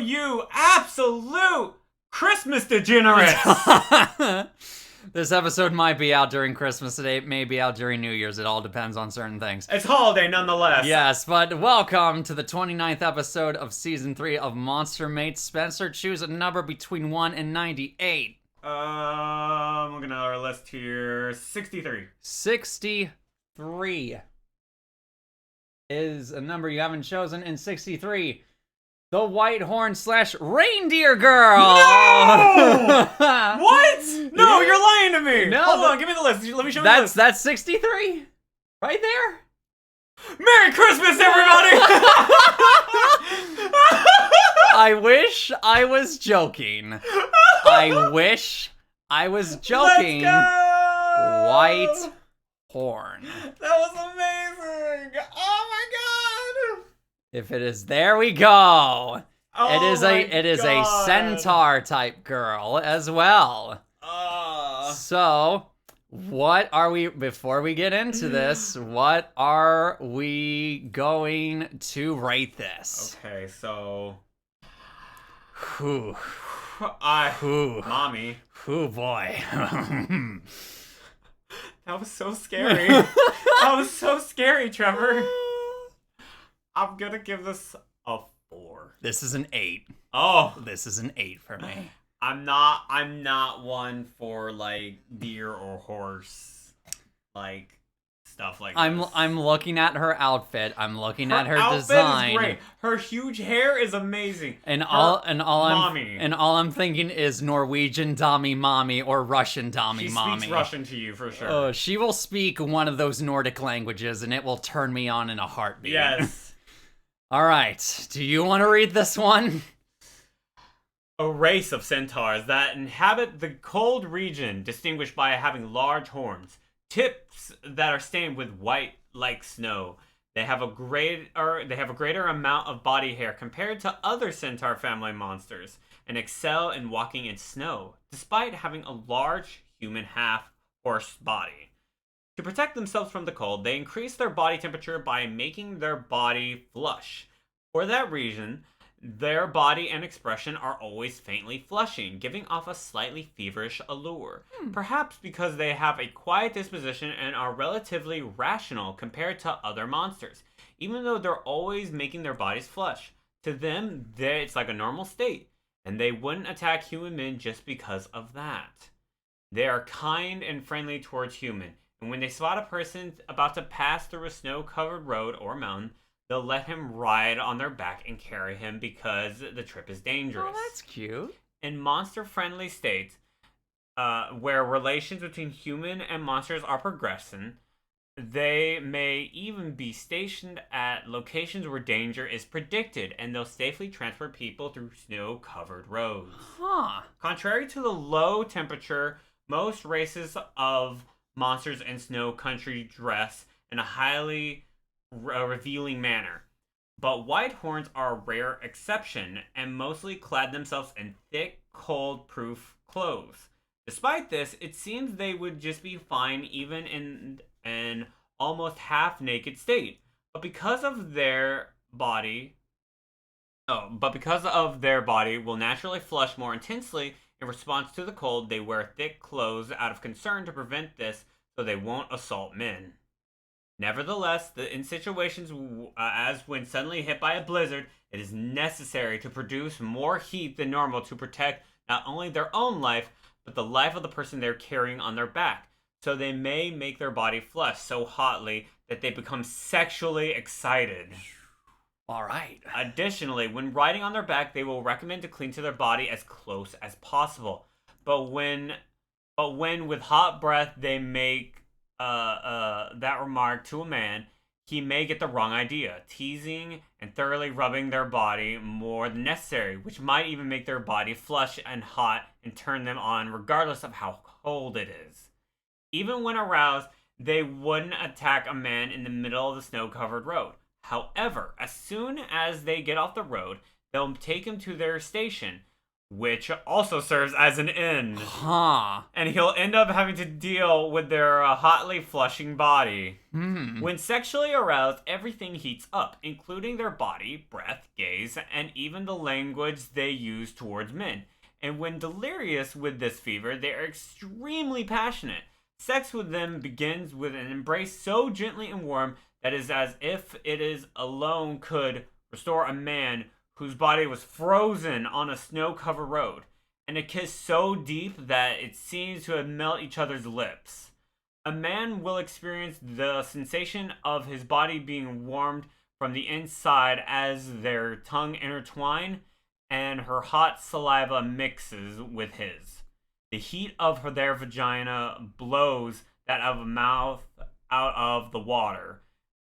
you absolute Christmas degenerates! This episode might be out during Christmas. It may be out during New Year's. It all depends on certain things. It's holiday nonetheless. Yes, but welcome to the 29th episode of Season 3 of Monster Mates. Spencer, choose a number between 1 and 98. Looking at our list here. 63. 63 is a number you haven't chosen. In 63, the White Horn / Reindeer Girl. No! What? No, you're lying to me. No, Hold on, give me the list. Let me show you the list. That's 63, right there. Merry Christmas, everybody! I wish I was joking. I wish I was joking. Let's go! White Horn. That was amazing! Oh my god! If it is, there we go. Oh it is a centaur type girl as well. So, what are we, before we get into this, what are we going to rate this? Okay, so Whew. Mommy. Whew, boy. That was so scary. That was so scary, Trevor. I'm gonna give this a 4. This is an 8. Oh, This is an 8 for me. I'm not one for like deer or horse, like stuff like this. I'm looking at her outfit. I'm looking at her outfit design. Is great. Her huge hair is amazing. And Her all mommy. I'm thinking is Norwegian Dami Mommy or Russian Dami Mommy. She speaks Russian to you for sure. She will speak one of those Nordic languages and it will turn me on in a heartbeat. Yes. All right. Do you want to read this one? A race of centaurs that inhabit the cold region, distinguished by having large horns, tips that are stained with white like snow. They have a greater amount of body hair compared to other centaur family monsters, and excel in walking in snow, despite having a large human half-horse body. To protect themselves from the cold, they increase their body temperature by making their body flush. For that reason, their body and expression are always faintly flushing, giving off a slightly feverish allure. Perhaps because they have a quiet disposition and are relatively rational compared to other monsters, even though they're always making their bodies flush. To them, it's like a normal state, and they wouldn't attack human men just because of that. They are kind and friendly towards humans, and when they spot a person about to pass through a snow-covered road or mountain, they'll let him ride on their back and carry him because the trip is dangerous. Oh, that's cute. In monster-friendly states, where relations between human and monsters are progressing, they may even be stationed at locations where danger is predicted, and they'll safely transport people through snow-covered roads. Huh. Contrary to the low temperature, most races of monsters in snow country dress in a highly revealing manner, but white horns are a rare exception and mostly clad themselves in thick, cold-proof clothes. Despite this, it seems they would just be fine even in an almost half-naked state. But because of their body will naturally flush more intensely in response to the cold, they wear thick clothes out of concern to prevent this so they won't assault men. Nevertheless, in situations as when suddenly hit by a blizzard, it is necessary to produce more heat than normal to protect not only their own life, but the life of the person they're carrying on their back. So they may make their body flush so hotly that they become sexually excited. All right. Additionally, when riding on their back, they will recommend to cling to their body as close as possible. But when with hot breath they make that remark to a man, he may get the wrong idea, teasing and thoroughly rubbing their body more than necessary, which might even make their body flush and hot and turn them on regardless of how cold it is. Even when aroused, they wouldn't attack a man in the middle of the snow-covered road. However, as soon as they get off the road, they'll take him to their station, which also serves as an end. Huh. And he'll end up having to deal with their hotly flushing body. Hmm. When sexually aroused, everything heats up, including their body, breath, gaze, and even the language they use towards men. And when delirious with this fever, they are extremely passionate. Sex with them begins with an embrace so gently and warm that is as if it is alone could restore a man whose body was frozen on a snow-covered road, and a kiss so deep that it seems to have melted each other's lips. A man will experience the sensation of his body being warmed from the inside as their tongue intertwine and her hot saliva mixes with his. The heat of their vagina blows that of a mouth out of the water.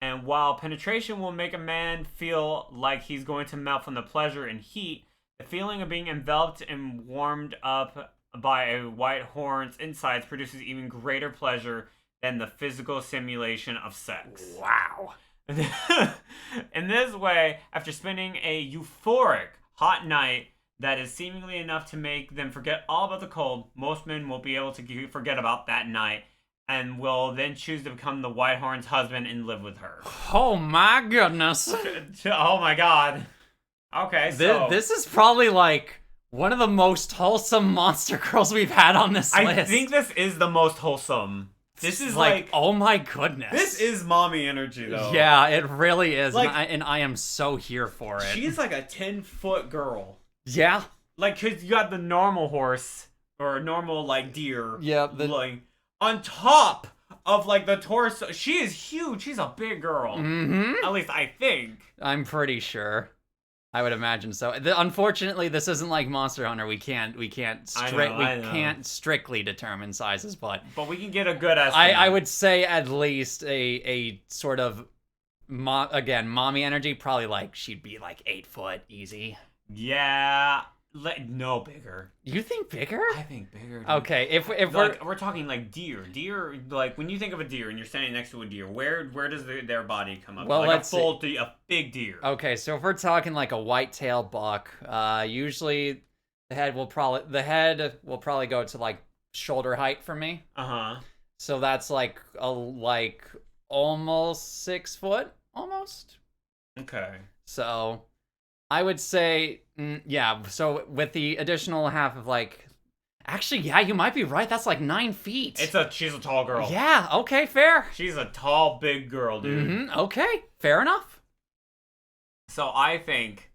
And while penetration will make a man feel like he's going to melt from the pleasure and heat, the feeling of being enveloped and warmed up by a white horn's insides produces even greater pleasure than the physical simulation of sex. Wow. In this way, after spending a euphoric hot night that is seemingly enough to make them forget all about the cold, most men will be able to forget about that night and will then choose to become the Whitehorn's husband and live with her. Oh my goodness. Oh my god. Okay, so... This is probably like one of the most wholesome monster girls we've had on this list. I think this is the most wholesome. This is like... Oh my goodness. This is mommy energy, though. Yeah, it really is. Like, and I am so here for it. She's like a 10-foot girl. Yeah. Like, because you got the normal horse, or normal, like, deer. Yeah. Like, on top of, like, the torso. She is huge. She's a big girl. Mm-hmm. At least I think. I'm pretty sure. I would imagine so. Unfortunately, this isn't like Monster Hunter. We can't strictly determine sizes, but we can get a good estimate. I would say at least a sort of mommy energy. Probably like she'd be like 8 foot easy. Yeah. No, bigger. You think bigger? I think bigger. Dude. Okay, if we're talking like deer, like when you think of a deer and you're standing next to a deer, where does their body come up? Well, like let's a big deer. Okay, so if we're talking like a white-tailed buck, usually the head will probably go to like shoulder height for me. So that's like almost 6 foot, almost. Okay. So I would say, yeah, so with the additional half of like... Actually, yeah, you might be right. That's like 9 feet. She's a tall girl. Yeah, okay, fair. She's a tall, big girl, dude. Mm-hmm, okay, fair enough. So I think...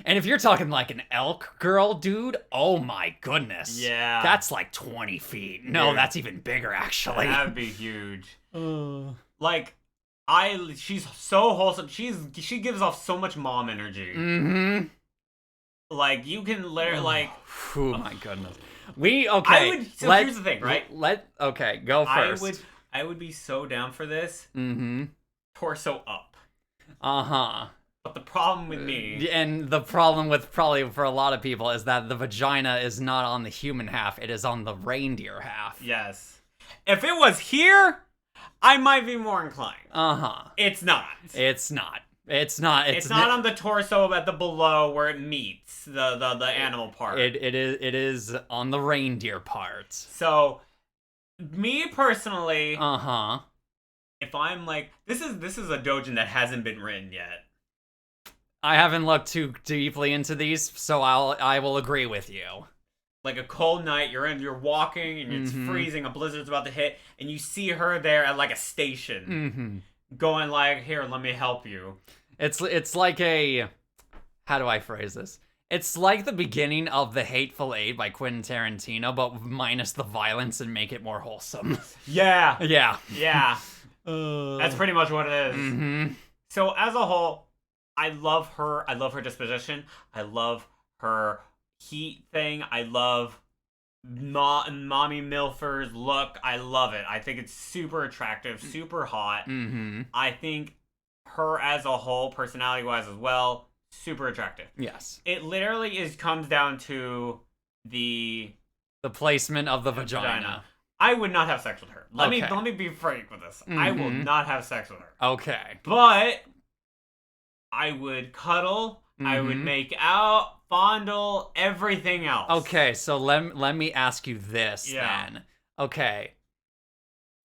And if you're talking like an elk girl, dude, oh my goodness. Yeah. That's like 20 feet. No, dude, that's even bigger, actually. That'd be huge. Like... she's so wholesome. She gives off so much mom energy. Mm-hmm. Like you can like. Oh my goodness. Okay. Here's the thing, right? Okay, go first. I would be so down for this. Mm-hmm. Torso up. Uh-huh. But the problem with me, and the problem with probably for a lot of people, is that the vagina is not on the human half; it is on the reindeer half. Yes. If it was here, I might be more inclined. It's not. It's not. It's not. It's not on the torso at the below where it meets the animal part. It is on the reindeer part. So, me personally, if I'm like, this is a doujin that hasn't been written yet. I haven't looked too deeply into these, so I will agree with you. Like a cold night, you're walking and it's freezing, a blizzard's about to hit, and you see her there at like a station, going like, "Here, let me help you." It's like a, how do I phrase this? It's like the beginning of The Hateful Eight by Quentin Tarantino, but minus the violence and make it more wholesome. Yeah. Yeah. Yeah. That's pretty much what it is. So as a whole, I love her. I love her disposition. I love her heat thing. I love mommy Milfer's look. I love it. I think it's super attractive, super hot. I think her as a whole, personality wise as well, super attractive. Yes. It literally comes down to the placement of the vagina. I would not have sex with her. Let me be frank with this. I will not have sex with her. Okay. But I would cuddle. I would make out fondle everything else. Okay, so let me ask you this then. Okay.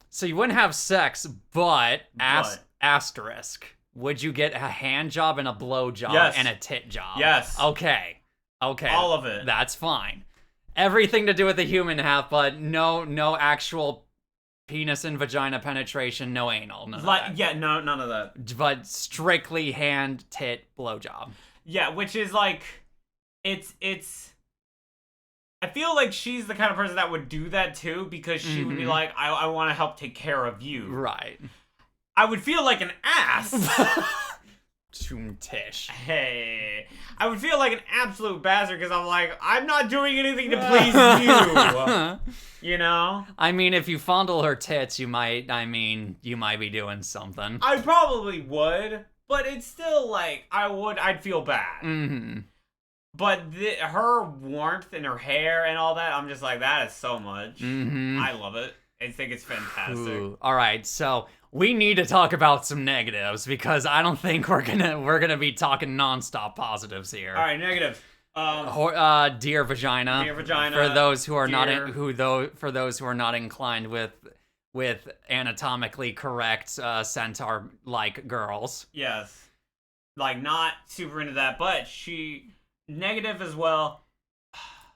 So you wouldn't have sex, but asterisk. Would you get a hand job and a blow job and a tit job? Yes. Okay. All of it. That's fine. Everything to do with the human half, but no actual penis and vagina penetration, no anal, none of that. Yeah, no, none of that. But strictly hand, tit, blow job. Yeah, which is like, it's. I feel like she's the kind of person that would do that too, because she would be like, I want to help take care of you. Right. I would feel like an ass. Tish. Hey. I would feel like an absolute bastard because I'm like, I'm not doing anything to please you. You know? I mean, if you fondle her tits, you might be doing something. I probably would, but it's still like, I'd feel bad. Mm-hmm. But her warmth and her hair and all that, I'm just like, that is so much. Mm-hmm. I love it. I think it's fantastic. Ooh. All right, so we need to talk about some negatives because I don't think we're gonna be talking nonstop positives here. All right, negative. Deer vagina. Deer vagina. For those who are for those who are not inclined with anatomically correct centaur-like girls. Yes. Like, not super into that, but negative as well.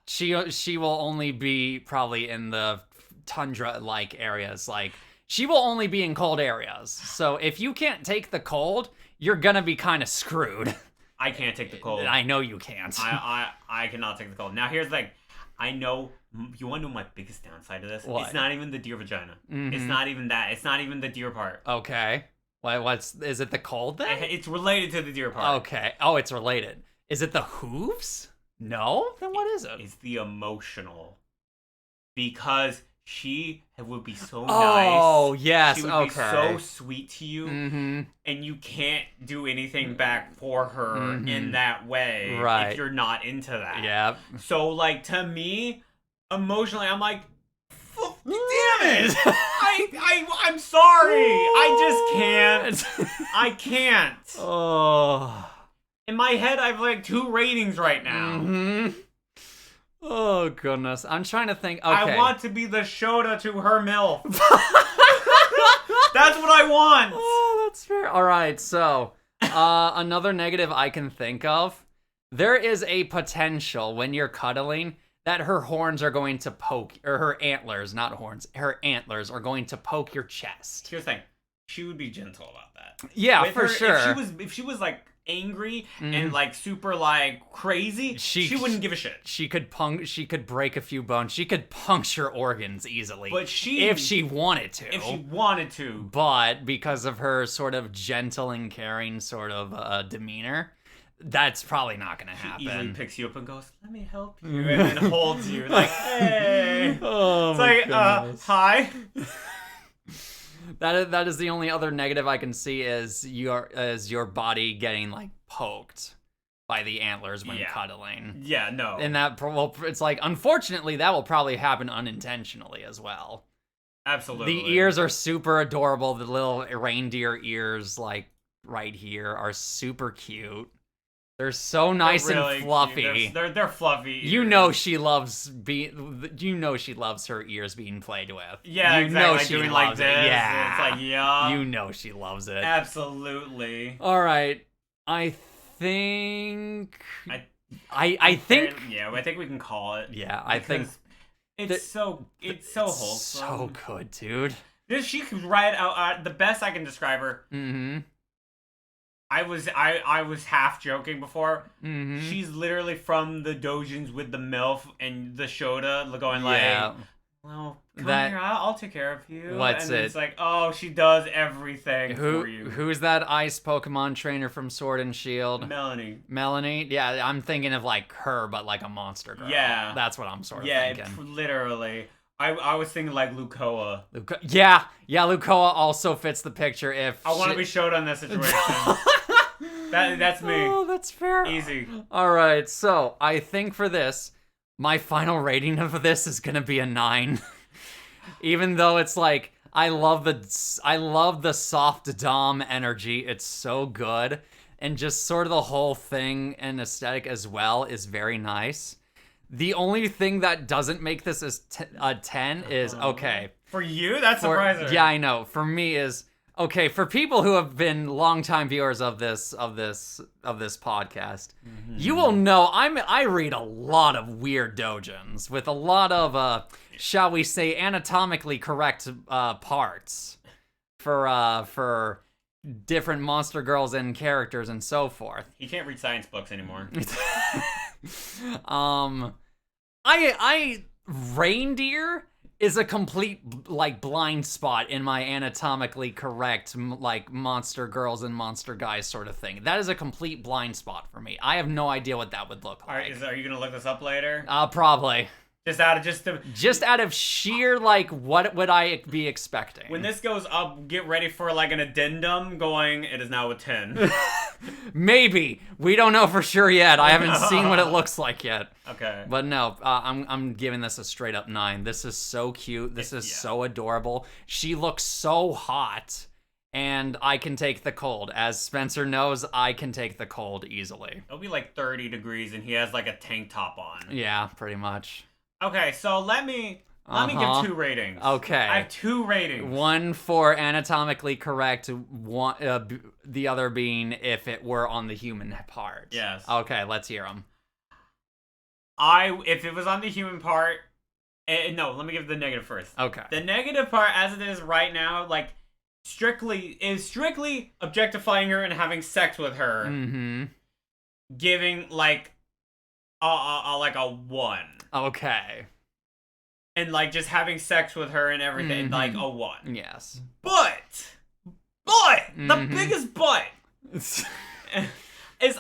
She will only be probably in the tundra-like areas. Like, she will only be in cold areas. So if you can't take the cold, you're gonna be kind of screwed. I can't take the cold. I know you can't. I cannot take the cold. Now here's the thing. I know. You want to know my biggest downside to this? What? It's not even the deer vagina. Mm-hmm. It's not even that. It's not even the deer part. Okay. Is it the cold then? It's related to the deer part. Okay. Oh, it's related. Is it the hooves? No? Then what is it? It's the emotional. Because she would be so nice. Oh, yes. She would be so sweet to you. Mm-hmm. And you can't do anything back for her in that way. Right. If you're not into that. Yep. So, like, to me, emotionally, I'm like, damn it! I'm sorry! I just can't. I can't. Oh. In my head, I have like 2 ratings right now. Mm-hmm. Oh, goodness. I'm trying to think. Okay. I want to be the Shota to her MILF. That's what I want. Oh, that's fair. All right, so another negative I can think of. There is a potential when you're cuddling that her horns are going to poke, or her antlers, not horns, her antlers are going to poke your chest. Here's the thing. She would be gentle about that. Yeah, for sure. If she was like angry and like super like crazy, she wouldn't give a shit. She could break a few bones. She could puncture organs easily. But if she wanted to. If she wanted to. But because of her sort of gentle and caring sort of demeanor, that's probably not going to happen. She easily picks you up and goes, "Let me help you," and then holds you like, "Hey." Oh, it's my like, goodness. Hi. That is the only other negative I can see is your body getting like poked by the antlers when cuddling. Yeah, no. And it's like, unfortunately, that will probably happen unintentionally as well. Absolutely. The ears are super adorable. The little reindeer ears, like right here, are super cute. They're so nice and fluffy. They're fluffy. Ears. You know she loves her ears being played with. Yeah, you exactly. know she doing loves like this. it. Yeah. It's like, yeah. You know she loves it. Absolutely. All right. I think. I think. Yeah, I think we can call it. Yeah, I think. It's so wholesome. So good, dude. She could write out the best I can describe her. Mm-hmm. I was half joking before. Mm-hmm. She's literally from the dojins with the MILF and the Shota going like, well, come here, I'll take care of you. It's like, oh, she does everything for you. Who's that ice Pokemon trainer from Sword and Shield? Melanie. Yeah, I'm thinking of like her, but like a monster girl. Yeah. That's what I'm sort of thinking. Yeah, literally. I was thinking like Lucoa. Yeah, Lucoa also fits the picture if I want to be Shota in this situation. That's me. Oh, that's fair. Easy. All right, so I think for this, my final rating of this is gonna be a 9. Even though it's like I love the soft dom energy. It's so good. and just sort of the whole thing and aesthetic as well is very nice. The only thing that doesn't make this as a 10 is, okay. For you? That's surprising. Yeah, I know. For me is, okay, for people who have been longtime viewers of this podcast, you will know I read a lot of weird doujins with a lot of shall we say anatomically correct parts for different monster girls and characters and so forth. He can't read science books anymore. Reindeer is a complete like blind spot in my anatomically correct like monster girls and monster guys sort of thing. That is a complete blind spot for me. I have no idea what that would look like. Are you gonna look this up later? Probably. Just out of sheer like what would I be expecting? When this goes up, get ready for like an addendum going, it is now a 10. Maybe. We don't know for sure yet. I haven't seen what it looks like yet. Okay. But no, I'm giving this a straight up 9. This is so cute. This is so adorable. She looks so hot. And I can take the cold. As Spencer knows, I can take the cold easily. It'll be like 30 degrees and he has like a tank top on. Yeah, pretty much. Okay, so let me give 2 ratings. Okay. I have 2 ratings. 1 for anatomically correct, one, the other being if it were on the human part. Yes. Okay, let's hear them. If it was on the human part, no, let me give the negative first. Okay. The negative part, as it is right now, like strictly objectifying her and having sex with her. Mm-hmm. Giving like a 1. Okay. And like just having sex with her and everything, like a 1. Yes. But the biggest but is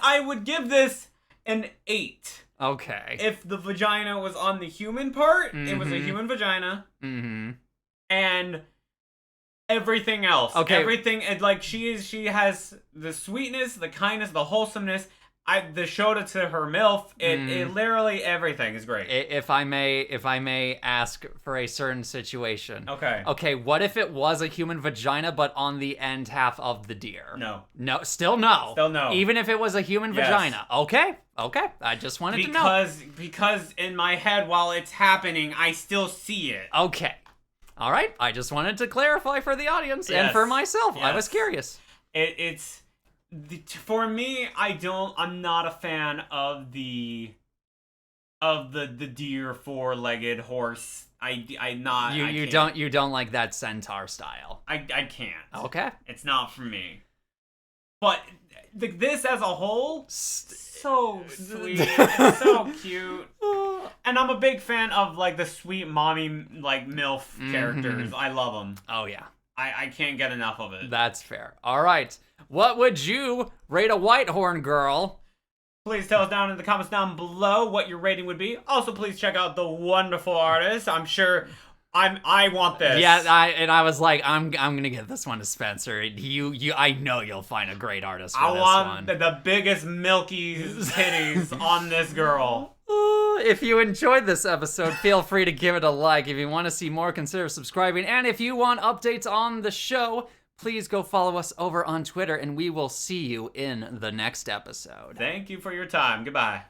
I would give this an 8. Okay. If the vagina was on the human part, it was a human vagina. Mm-hmm. And everything else. Okay. Everything, and like she has the sweetness, the kindness, the wholesomeness. The Shota to her MILF, it literally everything is great. If I may ask for a certain situation. Okay. Okay, what if it was a human vagina but on the end half of the deer? No. No, still no. Still no. Even if it was a human vagina. Okay. I just wanted to know. Because in my head while it's happening, I still see it. Okay. All right. I just wanted to clarify for the audience and for myself. Yes. I was curious. For me, I'm not a fan of the deer 4-legged horse. You don't like that centaur style. I can't. Okay. It's not for me. But this as a whole, so sweet, it's so cute. And I'm a big fan of like the sweet mommy like MILF characters. I love them. Oh yeah. I can't get enough of it. That's fair. All right. What would you rate a Whitehorn girl? Please tell us down in the comments down below what your rating would be. Also, please check out the wonderful artist. I'm sure I want this. Yeah, I was like, I'm gonna give this one to Spencer. I know you'll find a great artist for this one. I want the biggest milky titties on this girl. If you enjoyed this episode, feel free to give it a like. If you want to see more, consider subscribing. And if you want updates on the show, please go follow us over on Twitter, and we will see you in the next episode. Thank you for your time. Goodbye.